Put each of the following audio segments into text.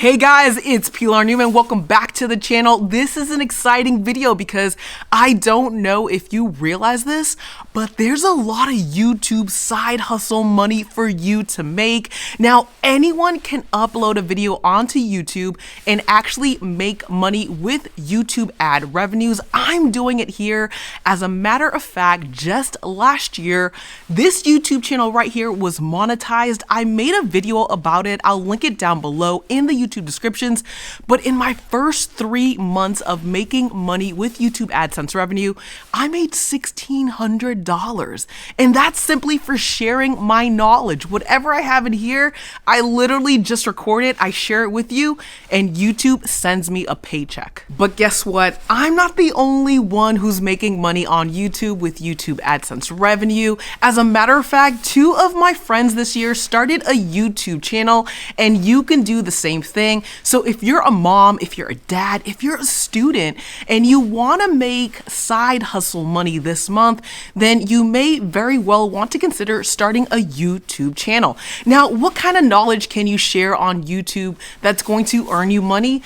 Hey guys, it's Pilar Newman. Welcome back to the channel. This is an exciting video because I don't know if you realize this, but there's a lot of YouTube side hustle money for you to make. Now, anyone can upload a video onto YouTube and actually make money with YouTube ad revenues. I'm doing it here. As a matter of fact, just last year, this YouTube channel right here was monetized. I made a video about it. I'll link it down below in the YouTube descriptions. But in my first 3 months of making money with YouTube AdSense revenue, I made $1,600. And that's simply for sharing my knowledge. Whatever I have in here, I literally just record it, I share it with you, and YouTube sends me a paycheck. But guess what? I'm not the only one who's making money on YouTube with YouTube AdSense revenue. As a matter of fact, 2 of my friends this year started a YouTube channel, and you can do the same thing. So if you're a mom, if you're a dad, if you're a student, and you want to make side hustle money this month, then you may very well want to consider starting a YouTube channel. Now, what kind of knowledge can you share on YouTube that's going to earn you money?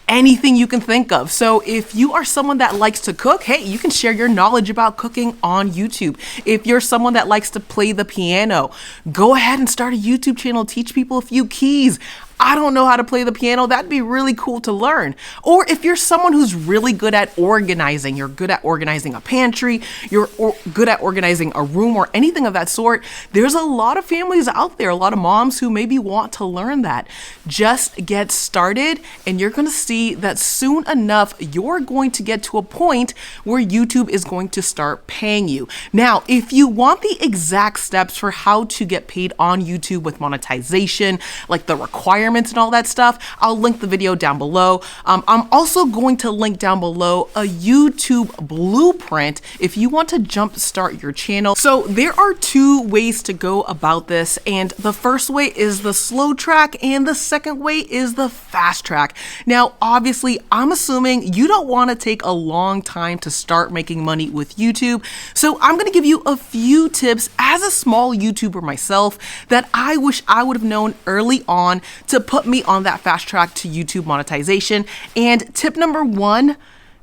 Anything you can think of. So if you are someone that likes to cook, hey, you can share your knowledge about cooking on YouTube. If you're someone that likes to play the piano, go ahead and start a YouTube channel, teach people a few keys. I don't know how to play the piano. That'd be really cool to learn. Or if you're someone who's really good at organizing, you're good at organizing a pantry, you're good at organizing a room or anything of that sort, there's a lot of families out there, a lot of moms who maybe want to learn that. Just get started and you're going to see that soon enough, you're going to get to a point where YouTube is going to start paying you. Now, if you want the exact steps for how to get paid on YouTube with monetization, like the requirements and all that stuff, I'll link the video down below. I'm also going to link down below a YouTube blueprint if you want to jumpstart your channel. So there are 2 ways to go about this, and the first way is the slow track and the second way is the fast track. Now, obviously, I'm assuming you don't want to take a long time to start making money with YouTube. So I'm going to give you a few tips as a small YouTuber myself that I wish I would have known early on to put me on that fast track to YouTube monetization. And tip number 1,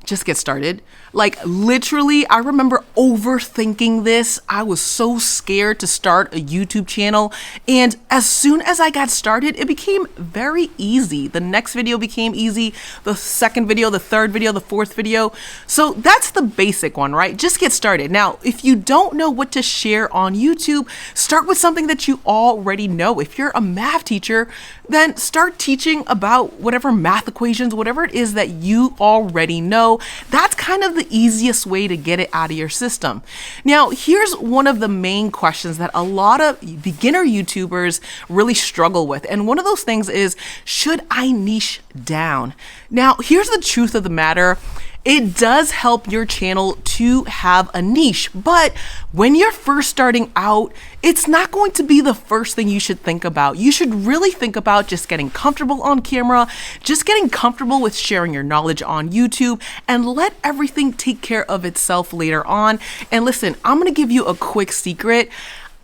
just get started. Like literally, I remember overthinking this. I was so scared to start a YouTube channel. And as soon as I got started, it became very easy. The next video became easy. The second video, the third video, the fourth video. So that's the basic one, right? Just get started. Now, if you don't know what to share on YouTube, start with something that you already know. If you're a math teacher, then start teaching about whatever math equations, whatever it is that you already know. That's kind of the easiest way to get it out of your system. Now, here's one of the main questions that a lot of beginner YouTubers really struggle with. And one of those things is, should I niche down? Now, here's the truth of the matter. It does help your channel to have a niche, but when you're first starting out, it's not going to be the first thing you should think about. You should really think about just getting comfortable on camera, just getting comfortable with sharing your knowledge on YouTube, and let everything take care of itself later on. And listen, I'm gonna give you a quick secret.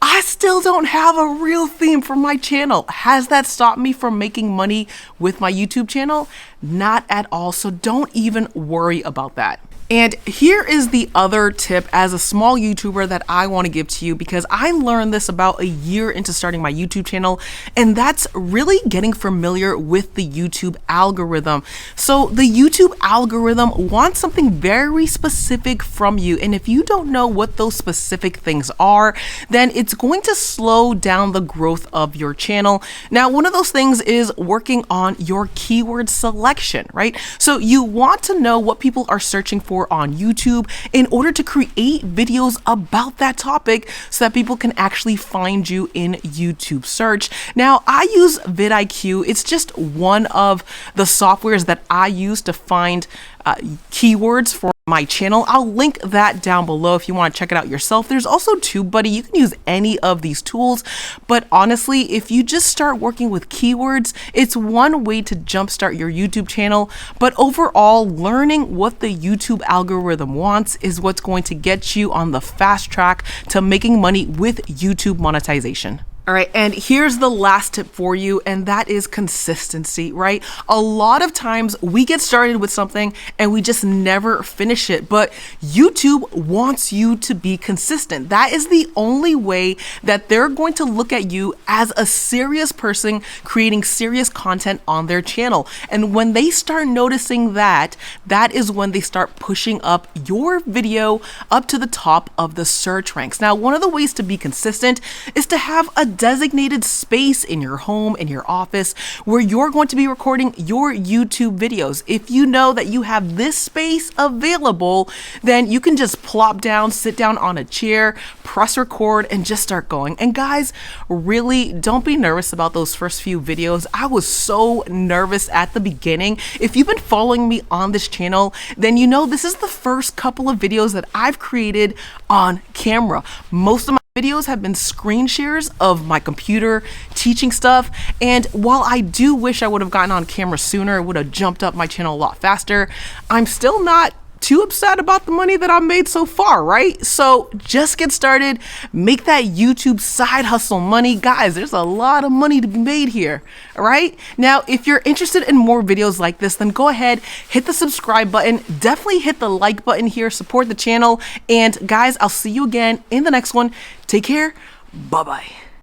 I still don't have a real theme for my channel. Has that stopped me from making money with my YouTube channel? Not at all. So don't even worry about that. And here is the other tip as a small YouTuber that I want to give to you, because I learned this about a year into starting my YouTube channel, and that's really getting familiar with the YouTube algorithm. So the YouTube algorithm wants something very specific from you, and if you don't know what those specific things are, then it's going to slow down the growth of your channel. Now, one of those things is working on your keyword selection, right? So you want to know what people are searching for on YouTube in order to create videos about that topic so that people can actually find you in YouTube search. Now, I use vidIQ. It's just one of the softwares that I use to find keywords for my channel. I'll link that down below if you want to check it out yourself. There's also TubeBuddy. You can use any of these tools, but honestly, if you just start working with keywords, it's one way to jumpstart your YouTube channel. But overall, learning what the YouTube algorithm wants is what's going to get you on the fast track to making money with YouTube monetization. All right, and here's the last tip for you, and that is consistency, right? A lot of times we get started with something and we just never finish it, but YouTube wants you to be consistent. That is the only way that they're going to look at you as a serious person creating serious content on their channel. And when they start noticing that, that is when they start pushing up your video up to the top of the search ranks. Now, one of the ways to be consistent is to have a designated space in your home, in your office, where you're going to be recording your YouTube videos. If you know that you have this space available, then you can just plop down, sit down on a chair, press record, and just start going. And guys, really don't be nervous about those first few videos. I was so nervous at the beginning. If you've been following me on this channel, then you know this is the first couple of videos that I've created on camera. Most of my videos have been screen shares of my computer teaching stuff, and while I do wish I would have gotten on camera sooner, it would have jumped up my channel a lot faster, I'm still not too upset about the money that I've made so far, right? So just get started, make that YouTube side hustle money. Guys, there's a lot of money to be made here, all right? Now, if you're interested in more videos like this, then go ahead, hit the subscribe button, definitely hit the like button here, support the channel, and guys, I'll see you again in the next one. Take care, bye-bye.